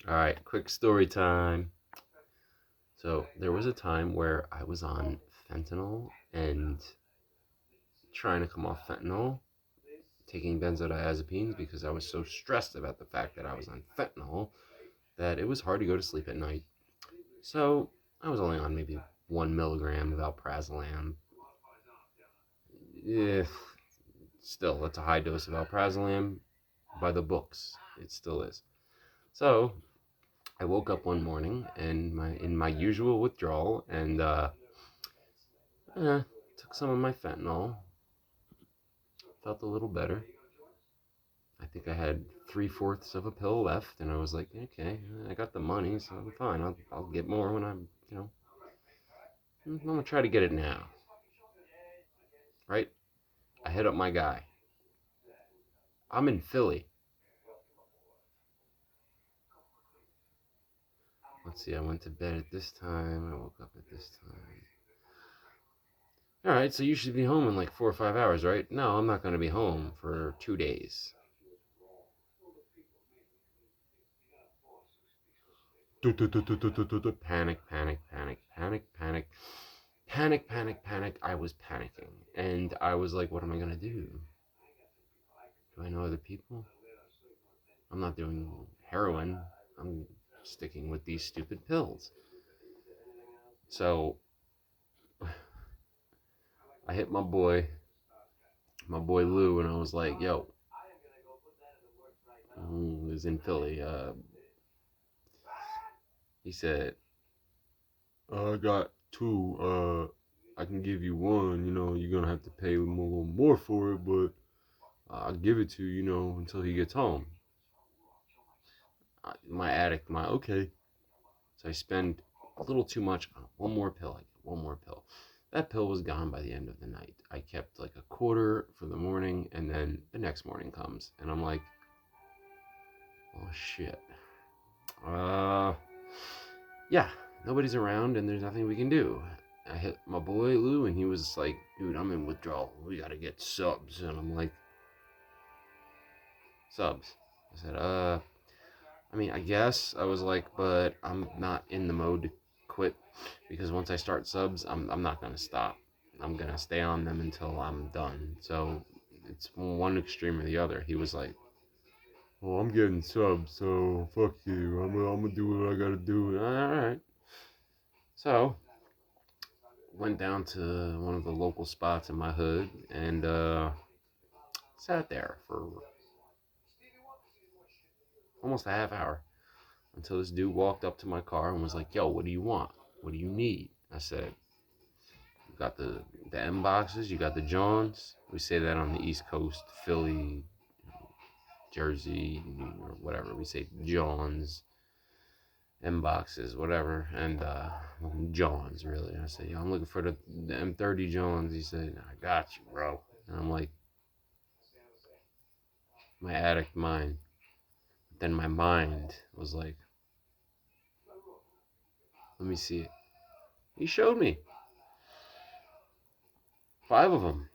All right, quick story time. So there was a time where I was on fentanyl and trying to come off fentanyl, taking benzodiazepines because I was so stressed about the fact that I was on fentanyl that it was hard to go to sleep at night. So I was only on maybe 1 milligram of alprazolam. Yeah, still, that's a high dose of alprazolam by the books. It still is. So I woke up one morning and my usual withdrawal and took some of my fentanyl. Felt a little better. I think I had 3/4 of a pill left, and I was like, okay, I got the money, so I'm fine. I'll get more when I'm gonna try to get it now, right? I hit up my guy. I'm in Philly. Let's see, I went to bed at this time. I woke up at this time. All right, so you should be home in like 4 or 5 hours, right? No, I'm not gonna be home for 2 days. Panic, panic, panic, panic, panic, panic, panic, panic. I was panicking, and I was like, "What am I gonna do? Do I know other people? I'm not doing heroin. I'm sticking with these stupid pills." So I hit my boy Lou, and I was like, "Yo, who is in Philly?" He said, "I got two. I can give you one. You're gonna have to pay a little more for it, but I'll give it to you. Until he gets home." My addict, my okay. So I spend a little too much on one more pill. I get one more pill. That pill was gone by the end of the night. I kept like a quarter for the morning, and then the next morning comes, and I'm like, oh shit. Uh, yeah, nobody's around, and there's nothing we can do. I hit my boy Lou, and he was like, dude, I'm in withdrawal. We gotta get subs. And I'm like, subs. I said, I mean, I guess I was like, but I'm not in the mode to quit because once I start subs, I'm not gonna stop. I'm gonna stay on them until I'm done. So it's one extreme or the other. He was like, "Well, I'm getting subs, so fuck you. I'm gonna do what I gotta do." All right. So went down to one of the local spots in my hood and sat there for almost a half hour until this dude walked up to my car and was like, "Yo, what do you want? What do you need?" I said, "You got the M boxes, you got the Johns." We say that on the East Coast, Philly, Jersey, or whatever. We say Johns, M boxes, whatever, and Johns really. I say, "Yo, I'm looking for the M30 Johns." He said, "I got you, bro." And I'm like, my addict mind. Then my mind was like, let me see it. He showed me 5 of them.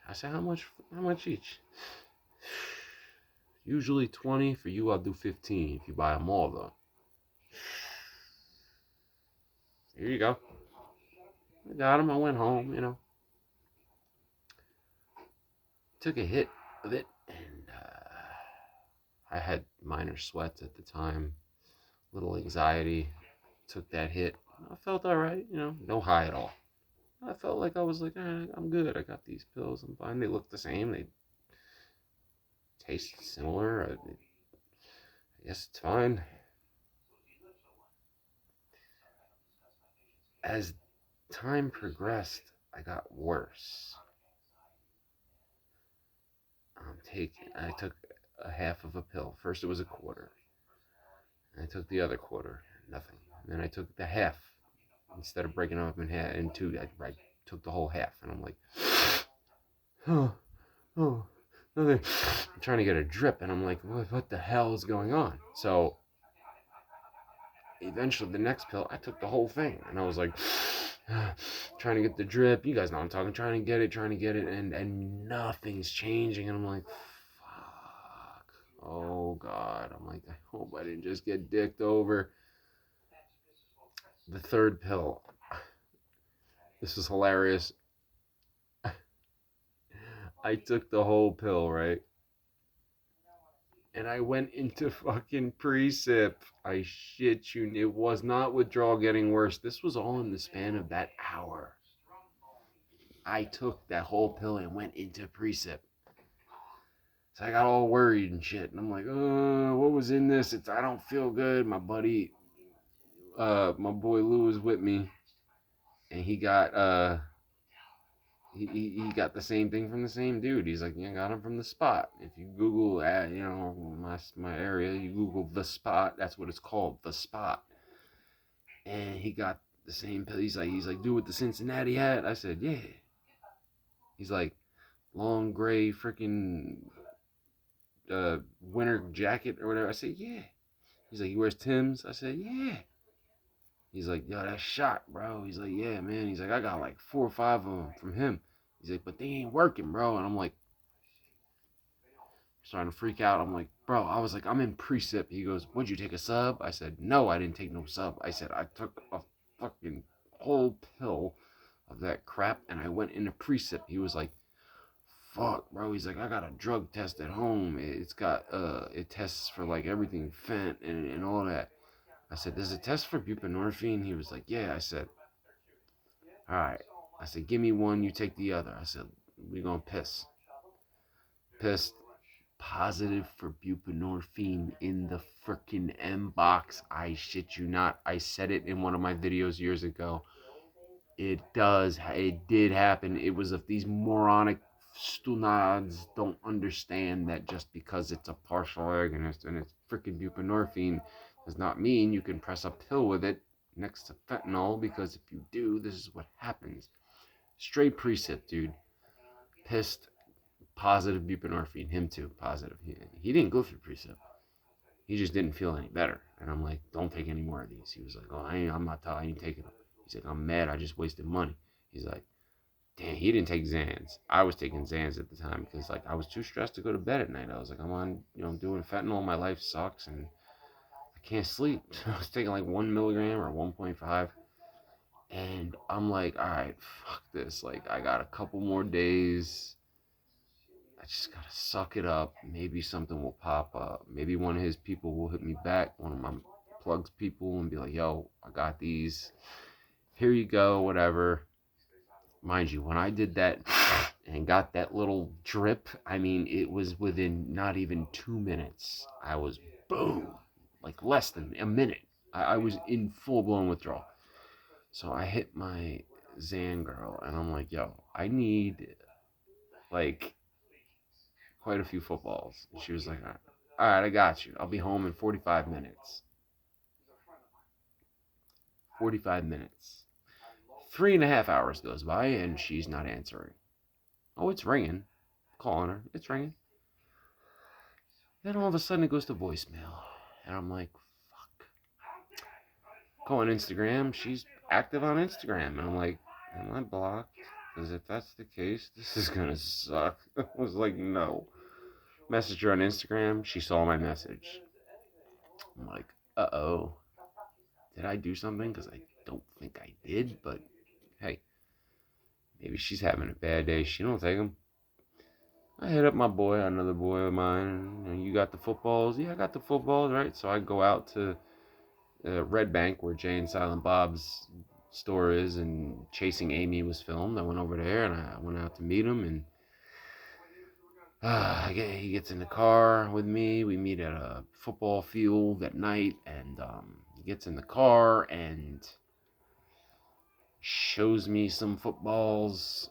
I said, how much? How much each? Usually 20. For you, I'll do 15 if you buy them all, though. Here you go. I got them. I went home. Took a hit of it, and I had minor sweats at the time, little anxiety. Took that hit. I felt all right. No high at all. I felt like I was like, I'm good. I got these pills. I'm fine. They look the same. They taste similar. I guess it's fine. As time progressed, I got worse. I took a half of a pill. First, it was a quarter. I took the other quarter, nothing. And then I took the half. Instead of breaking it up in two, I took the whole half. And I'm like, oh, oh, nothing. I'm trying to get a drip, and I'm like, what the hell is going on? So eventually, the next pill, I took the whole thing. And I was like, trying to get the drip. You guys know I'm talking, trying to get it, and nothing's changing. And I'm like, fuck. Oh God. I'm like, I hope I didn't just get dicked over. The third pill. This is hilarious. I took the whole pill, right? And I went into fucking precip. I shit you. It was not withdrawal getting worse. This was all in the span of that hour. I took that whole pill and went into precip. So I got all worried and shit. And I'm like, what was in this? I don't feel good. My buddy, my boy Lou was with me. And he got, he got the same thing from the same dude. He's like, yeah, I got him from the spot. If you Google, my area, you Google the spot. That's what it's called, the spot. And he got the same pill. He's like, do what the Cincinnati had. I said, yeah. He's like, long gray freaking winter jacket or whatever. I said, yeah. He's like, he wears Tim's. I said, yeah. He's like, yo, that's shot, bro. He's like, yeah, man. He's like, I got like 4 or 5 of them from him. He's like, but they ain't working, bro. And I'm like, starting to freak out. I'm like, bro, I was like, I'm in precip. He goes, would you take a sub? I said, no, I didn't take no sub. I said, I took a fucking whole pill of that crap and I went into precip. He was like, fuck, bro. He's like, I got a drug test at home. It's got, it tests for like everything, fent and all that. I said, does it test for buprenorphine? He was like, yeah. I said, all right. I said, give me one, you take the other. I said, we gonna piss. Pissed. Positive for buprenorphine in the freaking M box. I shit you not. I said it in one of my videos years ago. It did happen. It was if these moronic stunads don't understand that just because it's a partial agonist and it's freaking buprenorphine does not mean you can press a pill with it next to fentanyl, because if you do, this is what happens. Straight precip, dude. Pissed. Positive buprenorphine. Him too. Positive. He didn't go through precip. He just didn't feel any better. And I'm like, don't take any more of these. He was like, oh, I ain't taking them. He's like, I'm mad. I just wasted money. He's like, damn, he didn't take Xans. I was taking Xans at the time because like I was too stressed to go to bed at night. I was like, I'm on, I'm doing fentanyl. My life sucks and I can't sleep. So I was taking like 1 milligram or 1.5. And I'm like, all right, fuck this. Like, I got a couple more days. I just gotta suck it up. Maybe something will pop up. Maybe one of his people will hit me back, one of my plugs people, and be like, yo, I got these. Here you go, whatever. Mind you, when I did that and got that little drip, I mean, it was within not even 2 minutes. I was boom, like less than a minute. I was in full blown withdrawal. So I hit my Zan girl, and I'm like, yo, I need like quite a few footballs. And she was like, all right, I got you. I'll be home in 45 minutes. 45 minutes. 3.5 hours goes by and she's not answering. Oh, it's ringing. Calling her. It's ringing. Then all of a sudden it goes to voicemail. And I'm like, fuck. Go on Instagram. She's active on Instagram. And I'm like, am I blocked? Because if that's the case, this is going to suck. I was like, no. Messaged her on Instagram. She saw my message. I'm like, uh-oh. Did I do something? Because I don't think I did. But hey, maybe she's having a bad day. She don't take them. I hit up my boy, another boy of mine. You got the footballs? Yeah, I got the footballs, right? So I go out to Red Bank, where Jay and Silent Bob's store is, and Chasing Amy was filmed. I went over there and I went out to meet him, and he gets in the car with me. We meet at a football field at night, and he gets in the car and shows me some footballs,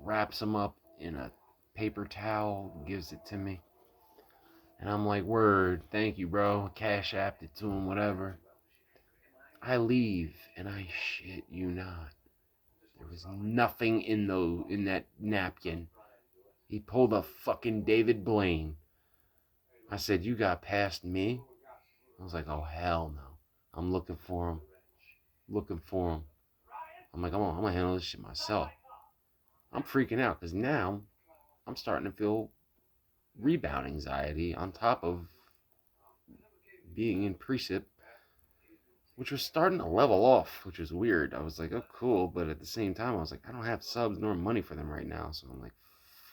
wraps them up in a paper towel, gives it to me. And I'm like, word, thank you, bro. Cash apped it to him, whatever. I leave, and I shit you not. There was nothing in that napkin. He pulled a fucking David Blaine. I said, you got past me? I was like, oh, hell no. I'm looking for him. Looking for him. I'm like, I'm gonna handle this shit myself. I'm freaking out because now I'm starting to feel rebound anxiety on top of being in precip, which was starting to level off, which was weird. I was like, oh, cool. But at the same time, I was like, I don't have subs nor money for them right now. So I'm like,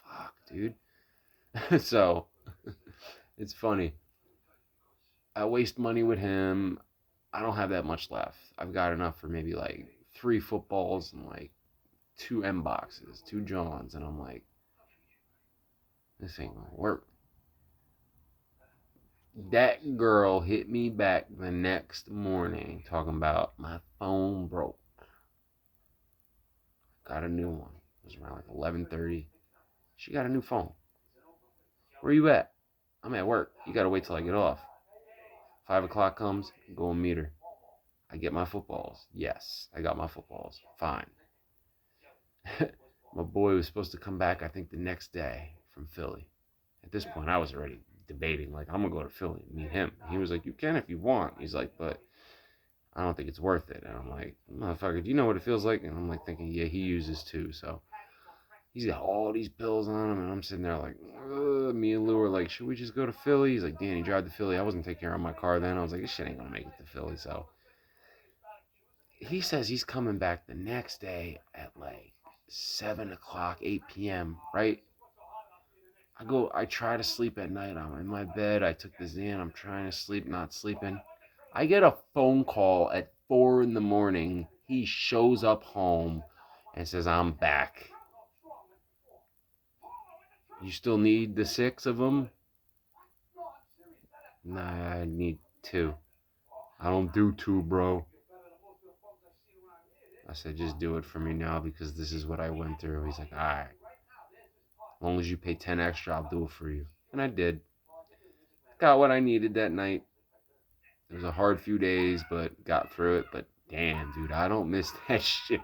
fuck, dude. So it's funny. I waste money with him. I don't have that much left. I've got enough for maybe like 3 footballs and like 2 M boxes, 2 Johns. And I'm like, this ain't gonna work. That girl hit me back the next morning talking about my phone broke. Got a new one. It was around like 11:30. She got a new phone. Where you at? I'm at work. You gotta wait till I get off. 5 o'clock comes, go and meet her. I get my footballs. Yes, I got my footballs. Fine. My boy was supposed to come back, I think, the next day from Philly. At this point, I was already debating, like, I'm gonna go to Philly and meet him. He was like, you can if you want. He's like, but I don't think it's worth it. And I'm like, motherfucker, do you know what it feels like? And I'm like thinking, yeah, he uses too. So he's got all these pills on him, and I'm sitting there like, ugh. Me and Lou were like, should we just go to Philly? He's like, Danny, drive to Philly. I wasn't taking care of my car then. I was like, this shit ain't gonna make it to Philly. So he says he's coming back the next day at like 7 o'clock, 8 p.m., right? I try to sleep at night. I'm in my bed. I took the Xan. I'm trying to sleep, not sleeping. I get a phone call at 4 in the morning. He shows up home and says, I'm back. You still need the 6 of them? Nah, I need 2. I don't do 2, bro. I said, just do it for me now because this is what I went through. He's like, all right. As long as you pay 10 extra, I'll do it for you. And I did. Got what I needed that night. It was a hard few days, but got through it. But damn, dude, I don't miss that shit.